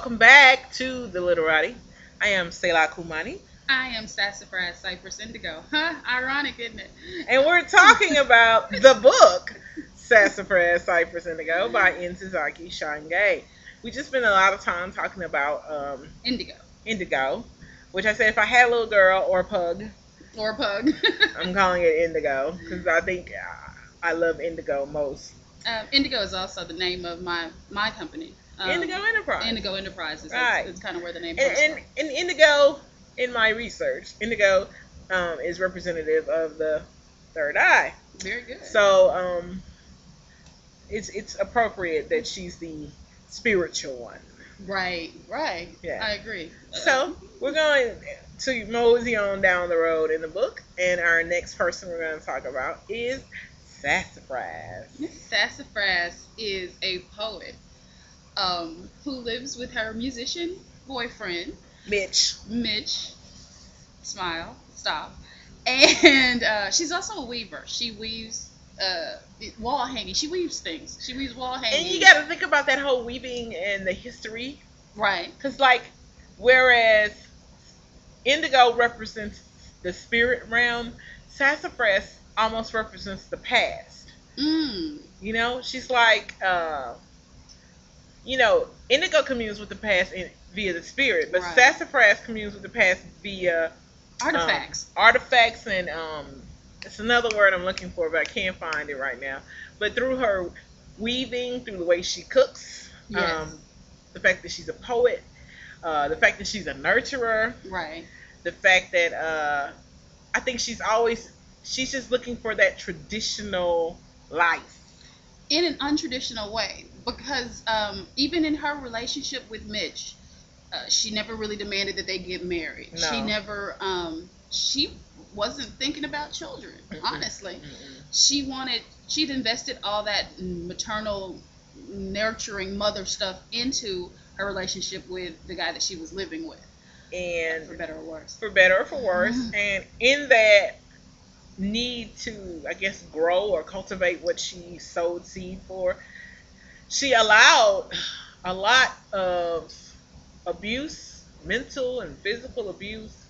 welcome back to the Literati. I am Selah Kumani, I am Sassafrass, Cypress, Indigo. Huh? Ironic, isn't it? and we're talking about the book Sassafrass, Cypress, Indigo by Ntozake, Shange. We just spent a lot of time talking about Indigo. Indigo, which I said if I had a little girl or a pug, Or a pug. I'm calling it Indigo because I think I love Indigo most. Indigo is also the name of my company. Indigo Enterprise. Indigo Enterprises. Right. It's kind of where the name And, comes from. and Indigo, in my research, Indigo is representative of the third eye. Very good. So it's appropriate that she's the spiritual one. Right. Yeah. I agree. So we're going to mosey on down the road in the book, and our next person we're going to talk about is Sassafrass. Sassafrass is a poet who lives with her musician boyfriend, Mitch. Smile, stop. And she's also a weaver. She weaves wall hanging. She weaves things. She weaves wall hanging. And you got to think about that whole weaving and the history. Right. Because, whereas Indigo represents the spirit realm, Sassafrass almost represents the past. She's like, Indigo communes with the past via the spirit, but right. Sassafrass communes with the past via artifacts and it's another word I'm looking for, but I can't find it right now. But through her weaving, through the way she cooks, yes. The fact that she's a poet, the fact that she's a nurturer, right? The fact that I think she's just looking for that traditional life in an untraditional way, because even in her relationship with Mitch, she never really demanded that they get married. No. She never she wasn't thinking about children. Honestly, she'd invested all that maternal nurturing mother stuff into her relationship with the guy that she was living with, and for better or worse. And in that need to, I guess, grow or cultivate what she sowed seed for, she allowed a lot of abuse, mental and physical abuse,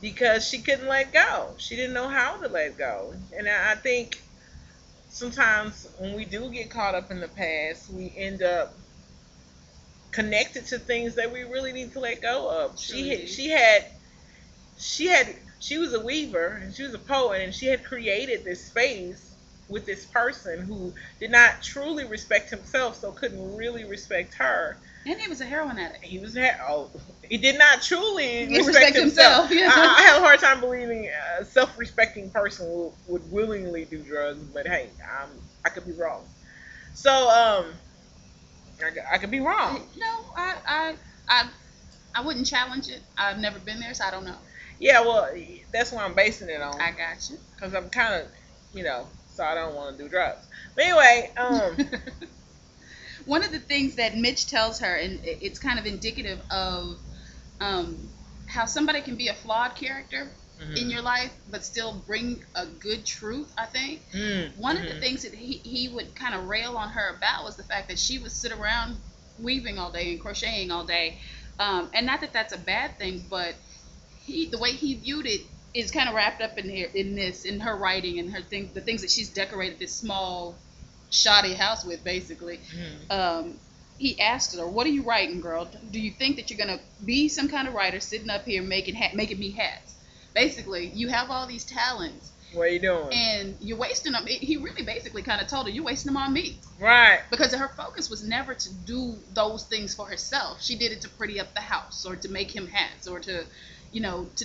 because she couldn't let go. She didn't know how to let go. And I think sometimes when we do get caught up in the past, we end up connected to things that we really need to let go of. She was a weaver and she was a poet, and she had created this space with this person who did not truly respect himself, so couldn't really respect her. And he was a heroin addict. He did not truly respect himself. Yeah. I have a hard time believing a self-respecting person would willingly do drugs, but hey, I could be wrong. So I could be wrong. No, I wouldn't challenge it. I've never been there, so I don't know. Yeah, well, that's what I'm basing it on. I got you. Because I'm kind of, so I don't want to do drugs. But anyway, one of the things that Mitch tells her, and it's kind of indicative of how somebody can be a flawed character in your life, but still bring a good truth, I think. One of the things that he would kind of rail on her about was the fact that she would sit around weaving all day and crocheting all day. And not that that's a bad thing, but the way he viewed it is kind of wrapped up in her writing and the things that she's decorated this small, shoddy house with, basically. He asked her, "What are you writing, girl? Do you think that you're gonna be some kind of writer sitting up here making me hats? Basically, you have all these talents. What are you doing? And you're wasting them." He really basically kind of told her, "You're wasting them on me." Right. Because her focus was never to do those things for herself. She did it to pretty up the house, or to make him hats, or to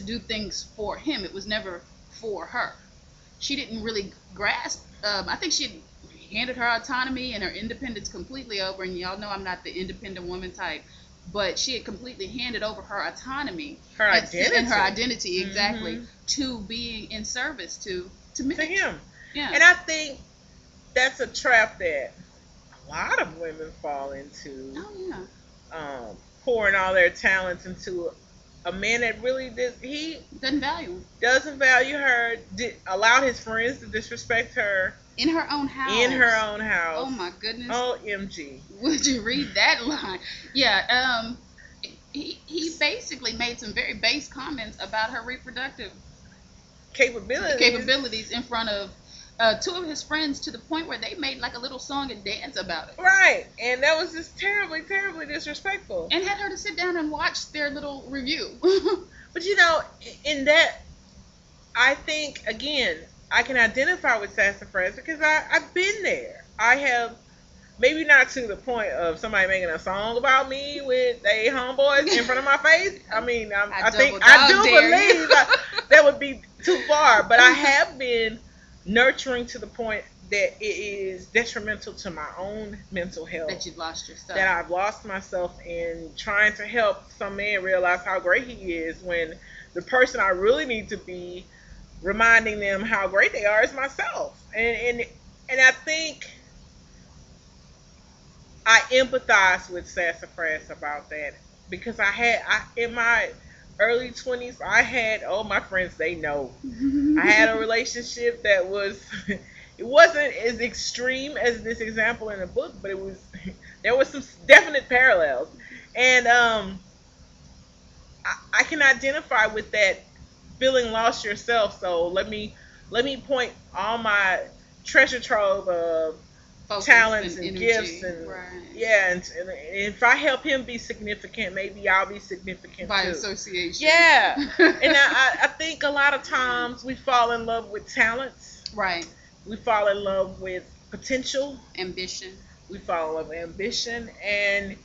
do things for him. It was never for her. She didn't really grasp. I think she handed her autonomy and her independence completely over. And y'all know I'm not the independent woman type, but she had completely handed over her autonomy, her identity, exactly, to being in service to him. Yeah. And I think that's a trap that a lot of women fall into. Oh yeah. Pouring all their talents into a man that really he doesn't value her, allowed his friends to disrespect her in her own house. In her own house. Oh my goodness. OMG. Would you read that line? Yeah. He basically made some very base comments about her reproductive capabilities in front of two of his friends, to the point where they made like a little song and dance about it. Right. And that was just terribly, terribly disrespectful. And had her to sit down and watch their little review. But you know, in that, I think, again, I can identify with Sassafrass because I've been there. I have, maybe not to the point of somebody making a song about me with they homeboys in front of my face. I mean, I think I do believe that would be too far. But I have been nurturing to the point that it is detrimental to my own mental health. That you've lost yourself. That I've lost myself in trying to help some man realize how great he is, when the person I really need to be reminding them how great they are is myself. And I think I empathize with Sassafrass about that, because in my early 20s, I had, my friends, they know. I had a relationship that was, it wasn't as extreme as this example in the book, but there was some definite parallels. And I can identify with that feeling lost yourself. So let me point all my treasure trove of focus talents and gifts and right. Yeah, and if I help him be significant, maybe I'll be significant by too. Association. Yeah. And I think a lot of times we fall in love with talents. Right. We fall in love with potential, ambition. We fall in love with ambition, and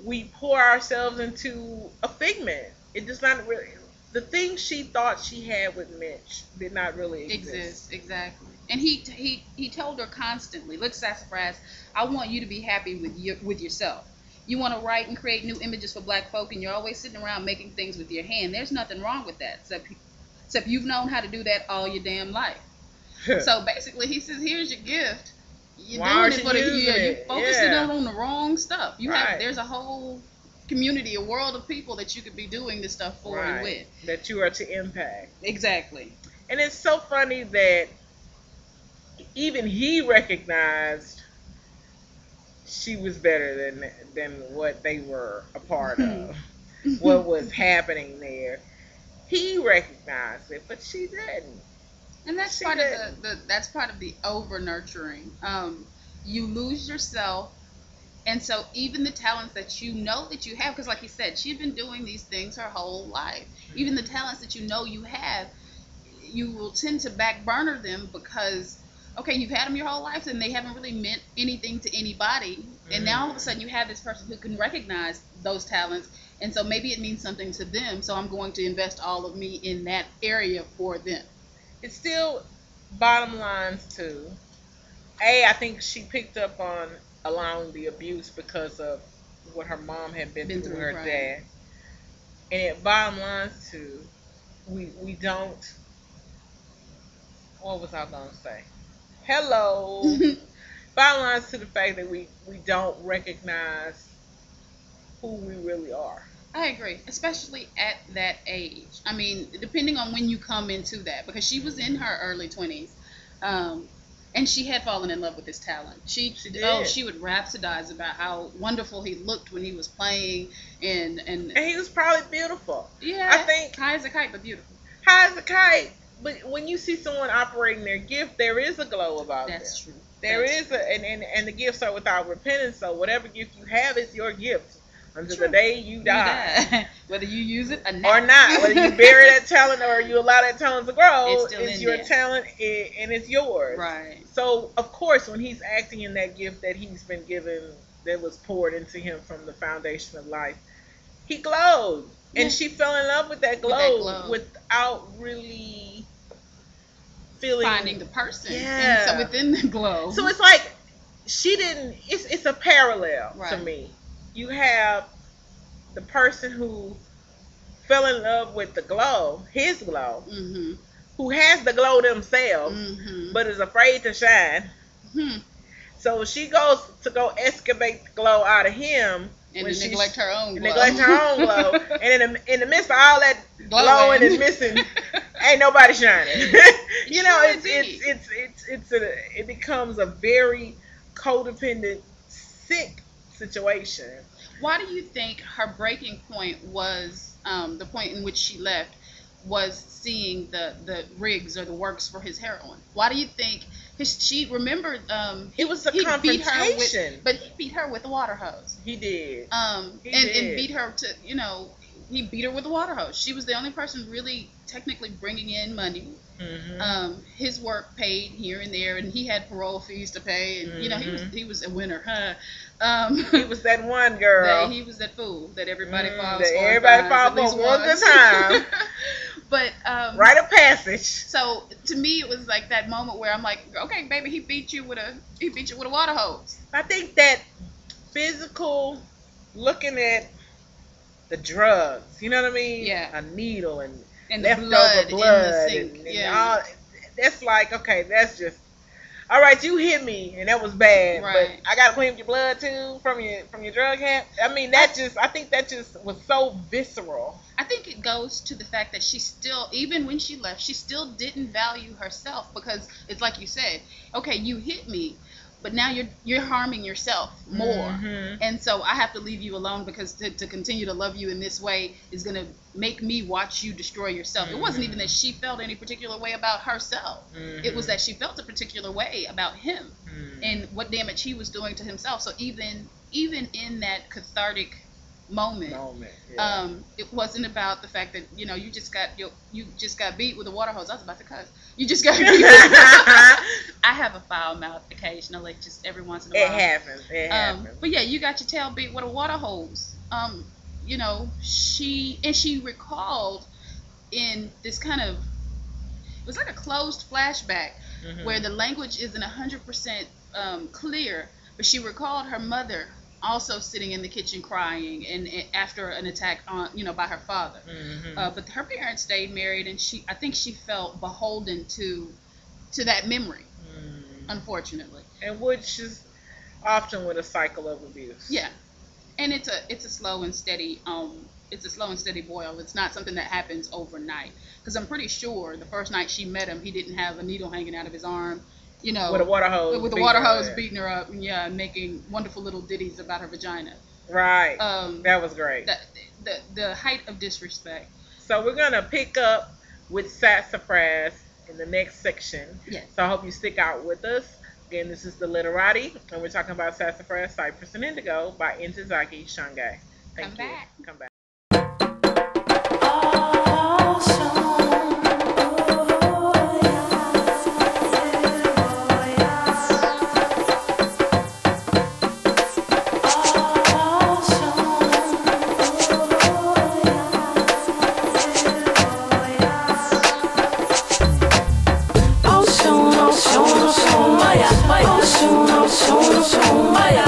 we pour ourselves into a figment. It does not really. The thing she thought she had with Mitch did not really exist. Exactly. And he told her constantly, look, Sassafrass, I want you to be happy with yourself. You want to write and create new images for black folk, and you're always sitting around making things with your hand. There's nothing wrong with that, except you've known how to do that all your damn life. So basically, he says, here's your gift. You're doing it for the year. You're focusing on the wrong stuff. There's a whole community, a world of people that you could be doing this stuff for and with. That you are to impact. Exactly. And it's so funny that even he recognized she was better than what they were a part of, what was happening there. He recognized it, but she didn't. And that's part of the over nurturing. You lose yourself, and so even the talents that you know that you have, because like you said, she'd been doing these things her whole life. Mm-hmm. Even the talents that you know you have, you will tend to back burner them because, okay, you've had them your whole life and they haven't really meant anything to anybody. Mm-hmm. And now all of a sudden you have this person who can recognize those talents, and so maybe it means something to them, so I'm going to invest all of me in that area for them. It still bottom lines to, I think she picked up on allowing the abuse because of what her mom had been through with her dad. And it bottom lines to, we don't, what was I going to say? Hello. Bottom lines to the fact that we don't recognize who we really are. I agree, especially at that age. I mean, depending on when you come into that, because she was in her early 20s, and she had fallen in love with his talent. She would rhapsodize about how wonderful he looked when he was playing, and he was probably beautiful. Yeah, I think high as a kite, but beautiful. High as a kite, but when you see someone operating their gift, there is a glow about them. That's true. There is and the gifts are without repentance. So whatever gift you have is your gift until the day you die. Whether you use it or not, whether you bury that talent or you allow that talent to grow, it's your talent and it's yours. Right. So of course, when he's acting in that gift that he's been given, that was poured into him from the foundation of life, he glowed, and she fell in love with that glow, without really finding the person. Yeah. And so within the glow. So it's like she didn't. It's a parallel to me. You have the person who fell in love with the glow, his glow, mm-hmm. who has the glow themselves, mm-hmm. but is afraid to shine. Mm-hmm. So she goes to go excavate the glow out of him And to neglect her own glow. Neglect her own glow. And in the midst of all that glowing and missing, ain't nobody shining. You know, it becomes a very codependent, sick situation. Why do you think her breaking point was the point in which she left was seeing the rigs or the works for his heroin? Why do you think she remembered it was a confrontation? But he beat her with a water hose. He did. And beat her to, he beat her with a water hose. She was the only person really technically bringing in money. Mm-hmm. His work paid here and there, and he had parole fees to pay, and he was a winner, huh? He was that one girl. He was that fool that everybody falls that for. Everybody falls for one good time. But rite of passage. So to me, it was like that moment where I'm like, okay, baby, he beat you with a water hose. I think that physical, looking at the drugs, you know what I mean? Yeah. A needle and leftover blood in the sink. And all. That's like, okay, that's just. All right, you hit me, and that was bad. Right. But I gotta clean up your blood too from your drug habit. I mean, I think that just was so visceral. I think it goes to the fact that she still, even when she left, she still didn't value herself, because it's like you said, okay, you hit me, but now you're harming yourself more, and so I have to leave you alone, because to continue to love you in this way is going to make me watch you destroy yourself. It wasn't even that she felt any particular way about herself. It was that she felt a particular way about him and what damage he was doing to himself. So even in that cathartic moment, it wasn't about the fact that you just got beat with a water hose. I was about to cuss. You just got beat. I have a foul mouth occasionally, just every once in a while. It happens. But yeah, you got your tail beat with a water hose. She recalled in this kind of, it was like a closed flashback where the language isn't 100% clear, but she recalled her mother also sitting in the kitchen crying, and after an attack on by her father. But her parents stayed married, and I think she felt beholden to that memory, unfortunately. And which is often with a cycle of abuse. Yeah, and it's a slow and steady boil. It's not something that happens overnight, because I'm pretty sure the first night she met him, he didn't have a needle hanging out of his arm. With a water hose. With a water hose beating her up, and making wonderful little ditties about her vagina. Right. That was great. The height of disrespect. So we're gonna pick up with Sassafrass in the next section. Yes. So I hope you stick out with us. Again, this is the LiteraTea, and we're talking about Sassafrass, Cypress, and Indigo by Ntozake, Shange. Thank you. Come back. Maya,